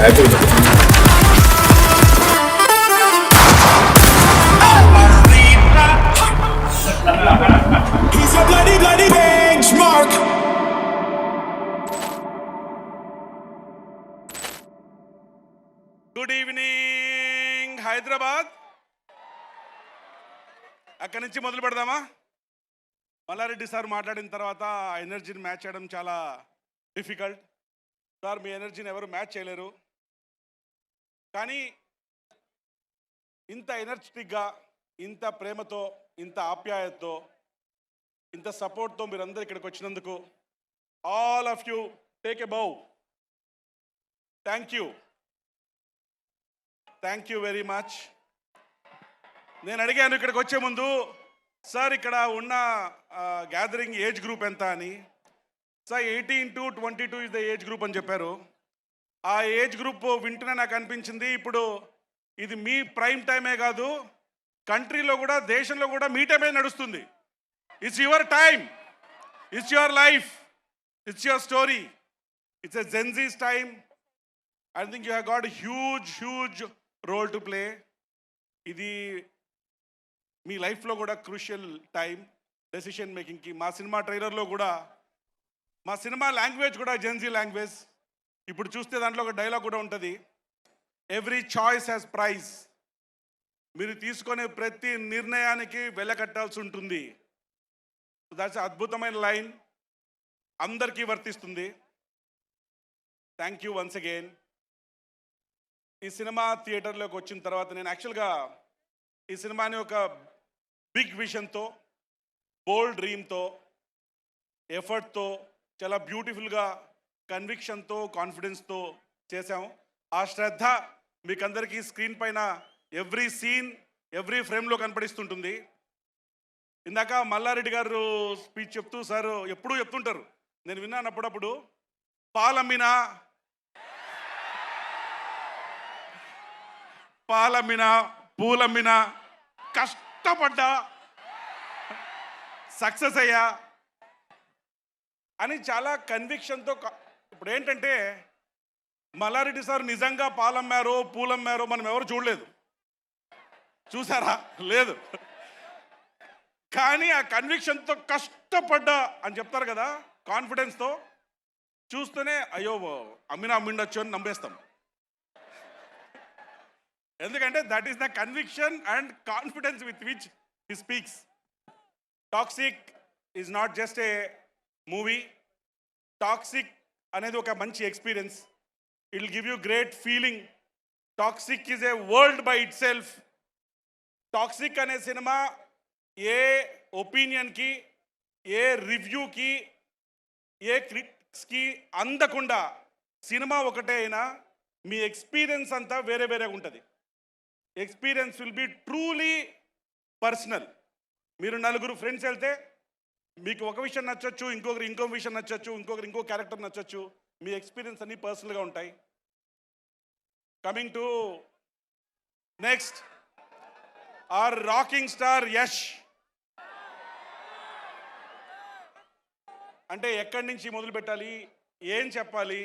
Happy. He's a bloody benchmark. Good evening Hyderabad. అక్కడి నుంచి మొదలు పెడదామా? మల్లారెడ్డి సార్ మాట్లాడిన తర్వాత ఆ ఎనర్జీని మ్యాచ్ చేయడం చాలా డిఫికల్ట్. సార్ మీ ఎనర్జీని ఎవరు మ్యాచ్ చేయలేరు. కానీ ఇంత ఎనర్జెటిక్గా, ఇంత ప్రేమతో, ఇంత ఆప్యాయతతో, ఇంత సపోర్ట్తో మీరందరూ ఇక్కడికి వచ్చినందుకు all of you take a bow. Thank you very much. నేను అడిగాను ఇక్కడికి వచ్చే ముందు, సార్ ఇక్కడ ఉన్న గ్యాదరింగ్ ఏజ్ గ్రూప్ ఎంత అని. Sir 18 to 22 is the age group అని చెప్పారు. ఆ ఏజ్ గ్రూప్ వింటూనే నాకు అనిపించింది, ఇప్పుడు ఇది మీ ప్రైమ్ టైమే కాదు, కంట్రీలో కూడా, దేశంలో కూడా మీ టైమే నడుస్తుంది. It's your time, it's your life, it's your story, it's a Gen Z's time. I think you have got huge role to play. ఇది మీ లైఫ్లో కూడా క్రూషియల్ టైం డెసిషన్ మేకింగ్కి. మా సినిమా ట్రైలర్లో కూడా, మా సినిమా లాంగ్వేజ్ కూడా జెన్జీ లాంగ్వేజ్. ఇప్పుడు చూస్తే దాంట్లో ఒక డైలాగ్ కూడా ఉంటుంది, ఎవ్రీ చాయిస్ హ్యాస్ ప్రైజ్. మీరు తీసుకునే ప్రతి నిర్ణయానికి వెలకట్టాల్సి ఉంటుంది. దాట్స్ అద్భుతమైన లైన్, అందరికీ వర్తిస్తుంది. Thank you once again. ఈ సినిమా థియేటర్లోకి వచ్చిన తర్వాత నేను యాక్చువల్గా ఈ సినిమాని ఒక బిగ్ విజన్తో, బోల్డ్ డ్రీమ్తో, ఎఫర్ట్తో, చాలా బ్యూటిఫుల్గా, కన్విక్షన్తో, కాన్ఫిడెన్స్తో చేశాము. ఆ శ్రద్ధ మీకు అందరికీ స్క్రీన్ పైన ఎవ్రీ సీన్, ఎవ్రీ ఫ్రేమ్లో కనపడిస్తుంటుంది. ఇందాక మల్లారెడ్డి గారు స్పీచ్ చెప్తూ సార్ ఎప్పుడూ చెప్తుంటారు, నేను విన్నాను అప్పుడప్పుడు, పాలమ్మినా పూలమ్మినా కష్టపడ్డా సక్సెస్ అయ్యా అని చాలా కన్విక్షన్తో. ఇప్పుడు ఏంటంటే మల్లారెడ్డి సార్ నిజంగా పాలమ్మారో పూలమ్మారో మనం ఎవరు చూడలేదు, చూసారా? లేదు. కానీ ఆ కన్విక్షన్తో కష్టపడ్డా అని చెప్తారు కదా, కాన్ఫిడెన్స్తో చూస్తూనే అయ్యో అమ్మిండొచ్చు అని నమ్మేస్తాం. ఎందుకంటే that is the conviction and confidence with which he speaks. Toxic is not just a movie. Toxic అనేది ఒక మంచి experience. It will give you great feeling. Toxic is a world by it self. Toxic అనే cinema ఏ ఒపీనియన్కి, ఏ రివ్యూకి, ఏ క్రిటిక్స్కి అందకుండా cinema ఒకటే అయినా మీ experience అంతా వేరే వేరేగా ఉంటుంది. Experience will be truly personal. మీరు నలుగురు ఫ్రెండ్స్ వెళ్తే మీకు ఒక విషయం నచ్చచ్చు, ఇంకొకరు ఇంకో విషయం నచ్చచ్చు, ఇంకొకరు ఇంకో క్యారెక్టర్ నచ్చచ్చు. మీ ఎక్స్పీరియన్స్ అన్నీ పర్సనల్గా ఉంటాయి. Coming to next, our rocking star Yash. అంటే ఎక్కడి నుంచి మొదలు పెట్టాలి, ఏం చెప్పాలి,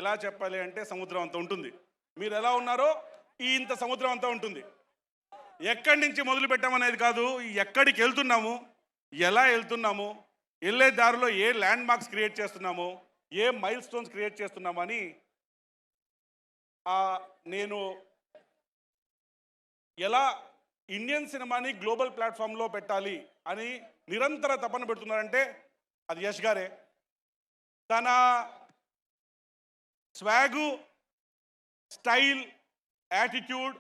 ఎలా చెప్పాలి అంటే సముద్రం అంత ఉంటుంది. మీరు ఎలా ఉన్నారో ఇంత సముద్రం అంతా ఉంటుంది. ఎక్కడి నుంచి మొదలు పెట్టామనేది కాదు, ఎక్కడికి వెళ్తున్నాము, ఎలా వెళ్తున్నాము, వెళ్ళే దారిలో ఏ ల్యాండ్ మార్క్స్ క్రియేట్ చేస్తున్నాము, ఏ మైల్ స్టోన్స్ క్రియేట్ చేస్తున్నాము అని నేను ఎలా ఇండియన్ సినిమాని గ్లోబల్ ప్లాట్ఫామ్లో పెట్టాలి అని నిరంతర తపన పెడుతున్నారంటే అది యష్ గారే. తన స్వాగు, స్టైల్, యాటిట్యూడ్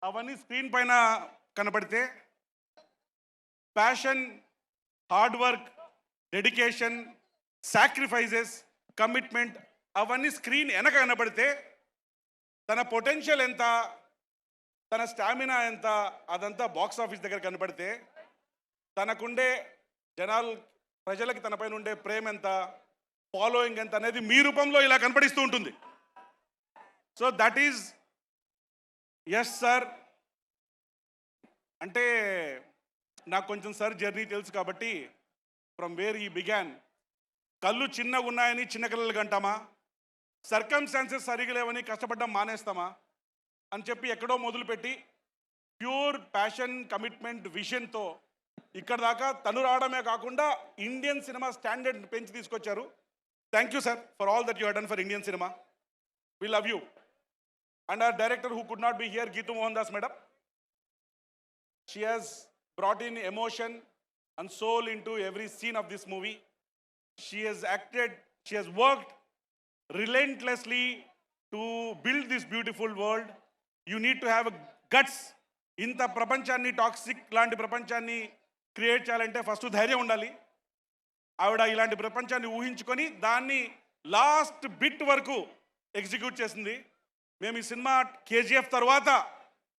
అవన్నీ స్క్రీన్ పైన కనపడితే, passion, hard work, dedication, sacrifices, commitment అవన్నీ స్క్రీన్ వెనక కనపడితే, తన పొటెన్షియల్ ఎంత, తన స్టామినా ఎంత, అదంతా బాక్స్ ఆఫీస్ దగ్గర కనపడితే, తనకుండే ప్రజలకి తనపైన ఉండే ప్రేమ ఎంత, ఫాలోయింగ్ ఎంత అనేది మీ రూపంలో ఇలా కనపడిస్తూ ఉంటుంది. So that is Yash sir. అంటే నాకు కొంచెం సార్ జర్నీ తెలుసు కాబట్టి, ఫ్రమ్ వేర్ ఈ బిగాన్. కళ్ళు చిన్నగా ఉన్నాయని చిన్న కళ్ళకి అంటామా, సర్కమ్స్టాన్సెస్ సరిగా లేవని కష్టపడ్డం మానేస్తామా అని చెప్పి ఎక్కడో మొదలుపెట్టి ప్యూర్ ప్యాషన్ కమిట్మెంట్ విజన్తో ఇక్కడ దాకా తను రావడమే కాకుండా ఇండియన్ సినిమా స్టాండర్డ్ పెంచి తీసుకొచ్చారు. Thank you sir for all that you done for Indian cinema. We love you. And our director who could not be here, Geetu Mohandas madam, she has brought in emotion and soul into every scene of this movie. She has acted, she has worked relentlessly to build this beautiful world. You need to have a guts. ఇంత ప్రపంచాన్ని toxic లాంటి ప్రపంచాన్ని create చేయాలంటే first ధైర్యం ఉండాలి. ఆవిడ ఇలాంటి ప్రపంచాన్ని ఊహించుకొని దాన్ని లాస్ట్ బిట్ వరకు ఎగ్జిక్యూట్ చేసింది. మేము ఈ సినిమా కేజీఎఫ్ తర్వాత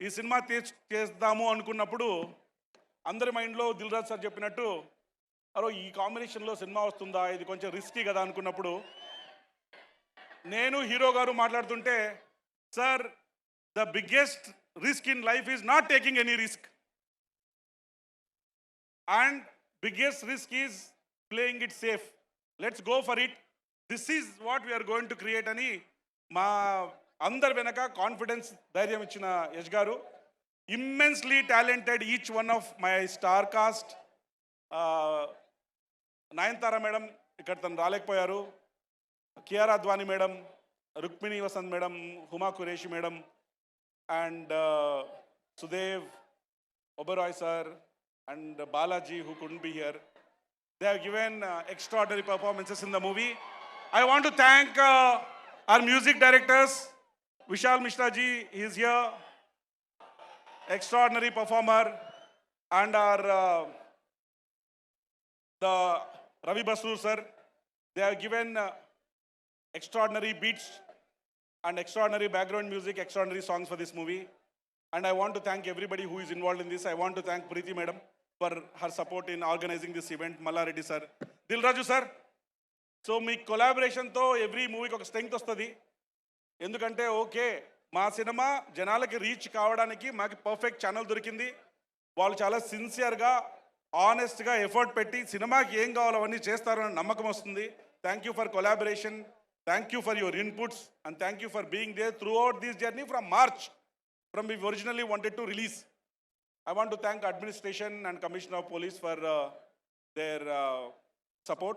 ఈ సినిమా చేద్దాము అనుకున్నప్పుడు అందరి మైండ్లో దిల్ రాజు సార్ చెప్పినట్టు అరో ఈ కాంబినేషన్లో సినిమా వస్తుందా, ఇది కొంచెం రిస్కీ కదా అనుకున్నప్పుడు నేను హీరో గారు మాట్లాడుతుంటే, sir the biggest risk in life is not taking any risk and biggest risk is playing it safe. Let's go for it. This is what we are going to create అని మా అందరి వెనక confidence ధైర్యం ఇచ్చిన యష్ గారు. Immensely talented each one of my star cast. Nayanthara madam ఇక్కడ తను రాలేకపోయారు, Kiara Advani madam, Rukmini Vasanth madam, Huma Qureshi madam, and Sudev Oberoi sir, and Balaji who couldn't be here. They have given extraordinary performances in the movie. I want to thank our music directors. Vishal Mishra ji, he is here, extraordinary performer, and our the Ravi Basur sir. They have given extraordinary beats and extraordinary background music, extraordinary songs for this movie. And I want to thank everybody who is involved in this. I want to thank Preeti madam for her support in organizing this event. Mallareddy sir, Dil Raju sir. So me కొలాబరేషన్తో every మూవీకి ఒక strength వస్తుంది. ఎందుకంటే okay మా cinema జనాలకి reach కావడానికి మాకు perfect channel దొరికింది. వాళ్ళు చాలా సిన్సియర్గా ఆనెస్ట్గా ఎఫర్ట్ పెట్టి సినిమాకి ఏం కావాలో అవన్నీ చేస్తారని నమ్మకం వస్తుంది. Thank you for collaboration, thank you for your inputs, and thank you for being there throughout this journey from March, from we originally wanted to release. I want to thank administration and Commissioner of Police for their support,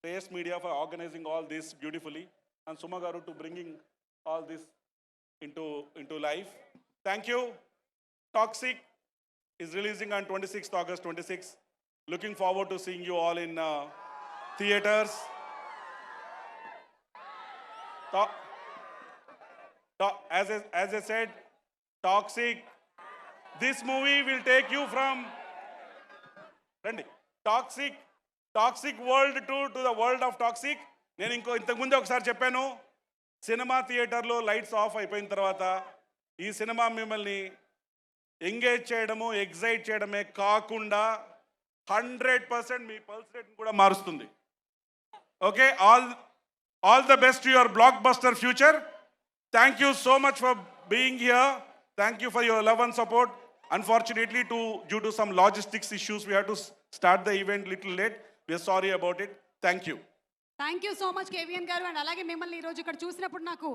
PS Media for organizing all this beautifully, and Suma Garu to bringing all this into life. Thank you. Toxic is releasing on 26th August 26. Looking forward to seeing you all in theaters. As I said, Toxic, this movie will take you from toxic world to the world of toxic. నేను ఇంతకుముందే ఒకసారి చెప్పాను, cinema థియేటర్లో lights off అయిపోయిన తర్వాత ఈ cinema మిమ్మల్ని engage చేయడము, ఎగ్జైట్ చేయడమే కాకుండా 100% మీ పల్స్ రేట్ని కూడా మారుస్తుంది. Okay, all the best to your block buster future. Thank you so much for being here. Thank you for your love and support. Unfortunately, due to some logistics issues, we had to start the event little late. We are sorry about it. Thank you. Thank you so much కేవీఎన్ గారు. And అలాగే మిమ్మల్ని ఈరోజు ఇక్కడ చూసినప్పుడు నాకు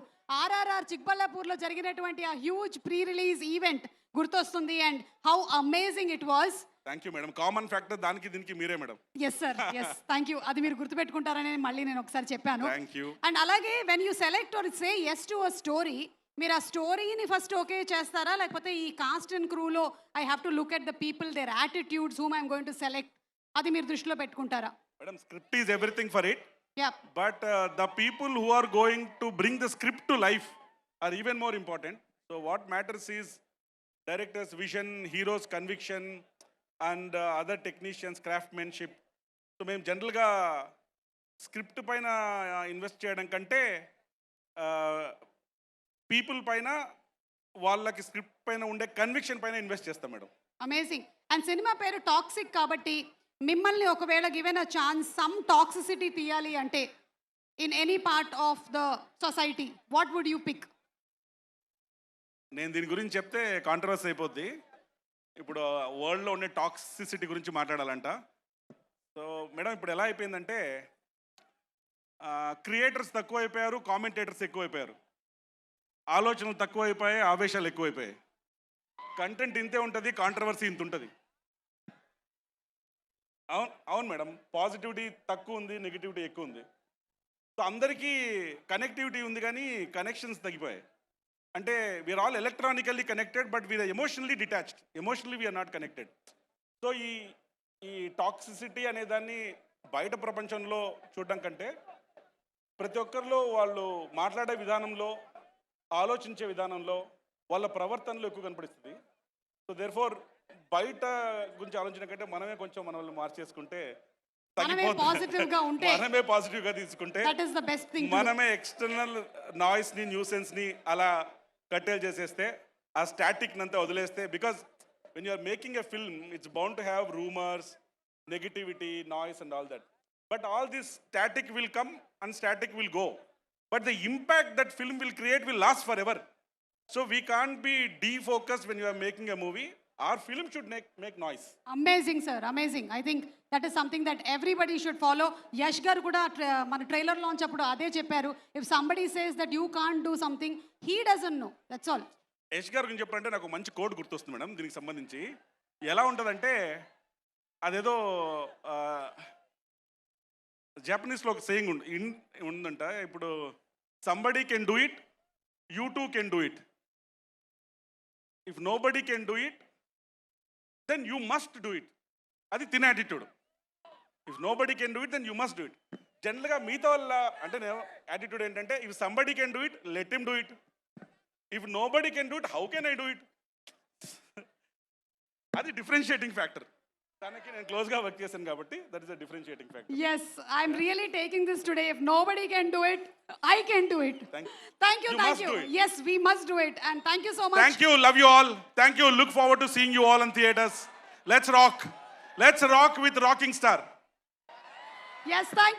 RRR చిక్బల్లాపూర్లో జరిగినటువంటి ఆ హ్యూజ్ ప్రీ రిలీజ్ ఈవెంట్ గుర్తొస్తుంది. And how amazing it was. Thank you madam. Common factor దానికి దీనికి మీరే madam. Yes sir, yes, thank you. అది మీరు గుర్తుపెట్టుకుంటారని మళ్ళీ నేను ఒకసారి చెప్పాను. Thank you. అండ్ అలాగే when you select or say yes to a story, మీరు ఆ స్టోరీని ఫస్ట్ ఓకే చేస్తారా, లేకపోతే ఈ కాస్ట్ అండ్ క్రూలో I have to look at the people, their attitudes, whom I'm going to select, అది మీరు దృష్టిలో పెట్టుకుంటారా? Madam, script is everything for it. Yeah. But the people who are going to bring the script to life are even more important. So what matters is director's vision, hero's conviction, and other technicians' craftsmanship. So మేము జనరల్గా script పైన invest చేయడం కంటే people పైన, వాళ్ళకి script పైన ఉండే conviction పైన ఇన్వెస్ట్ చేస్తాం మేడం. అమేజింగ్. అండ్ సినిమా పేరు టాక్సిక్ కాబట్టి మిమ్మల్ని ఒకవేళ given a chance some toxicity తీయాలి అంటే in any part of the society, what would you pick? నేను దీని గురించి చెప్తే కాంట్రవర్సీ అయిపోద్ది. ఇప్పుడు వరల్డ్లో ఉండే టాక్సిసిటీ గురించి మాట్లాడాలంట. సో మేడం, ఇప్పుడు ఎలా అయిపోయిందంటే క్రియేటర్స్ తక్కువైపోయారు, కామెంటేటర్స్ ఎక్కువైపోయారు. ఆలోచనలు తక్కువైపోయాయి, ఆవేశాలు ఎక్కువైపోయాయి. కంటెంట్ ఇంతే ఉంటుంది, కాంట్రవర్సీ ఇంత ఉంటుంది. అవును అవును మేడం, పాజిటివిటీ తక్కువ ఉంది, నెగిటివిటీ ఎక్కువ ఉంది. సో అందరికీ కనెక్టివిటీ ఉంది కానీ కనెక్షన్స్ తగ్గిపోయాయి. అంటే we're all electronically connected but we're emotionally detached. Emotionally we're not connected. So ఈ టాక్సిసిటీ అనే దాన్ని బయట ప్రపంచంలో చూడడం కంటే ప్రతి ఒక్కరిలో వాళ్ళు మాట్లాడే విధానంలో, ఆలోచించే విధానంలో, వాళ్ళ ప్రవర్తనలో ఎక్కువ కనపడిస్తుంది. సో దేర్ఫోర్ బయట గురించి ఆలోచన కంటే మనమే కొంచెం మనల్ని మార్చేసుకుంటే మనమే పాజిటివ్ గా ఉంటే, మనమే పాజిటివ్గా తీసుకుంటే, that is the best thing. మనమే ఎక్స్టర్నల్ నాయిస్ని, న్యూసెన్స్ని అలా కట్టేలు చేసేస్తే, ఆ స్టాటిక్ అంతా వదిలేస్తే, because when you are making a film it's bound to have rumours, negativity, noise and all that. But all this static will come and static will go. But the impact that film will create will last for ever. So we can't be defocused when you are making a movie. Are film should make noise. Amazing sir, amazing. I think that is something that everybody should follow. Yash గారు కూడా మన trailer launch అప్పుడు అదే చెప్పారు. If somebody says that you can't do something, he doesn't know, that's all. Yash గారు గురించి చెప్పాలంటే నాకు మంచి కోడ్ గుర్తొస్తుంది మేడం దీనికి సంబంధించి. ఎలా ఉంటుందంటే అదేదో జాపనీస్లో ఒక సేయింగ్ ఉందంట. ఇప్పుడు somebody can do it, you too can do it. If nobody can do it then you must do it. అది తిన attitude. If nobody can do it then you must do it. జనరల్గా మిగతా వాళ్ళ అంటే నేను attitude ఏంటంటే, if somebody can do it let him do it. If nobody can do it how can I do it. అది differentiating factor. దానికి నేను క్లోజ్గా వర్క్ చేశాను కాబట్టి that is a differentiating factor. Yes, I'm really taking this today. If nobody can do it, I can do it. Thank you. Thank you, You thank must you. do it. Yes, we must do it. And thank you so much. Thank you, love you all. Thank you, look forward to seeing you all in theaters. Let's rock. Let's rock with Rocking Star. Yes, thank you.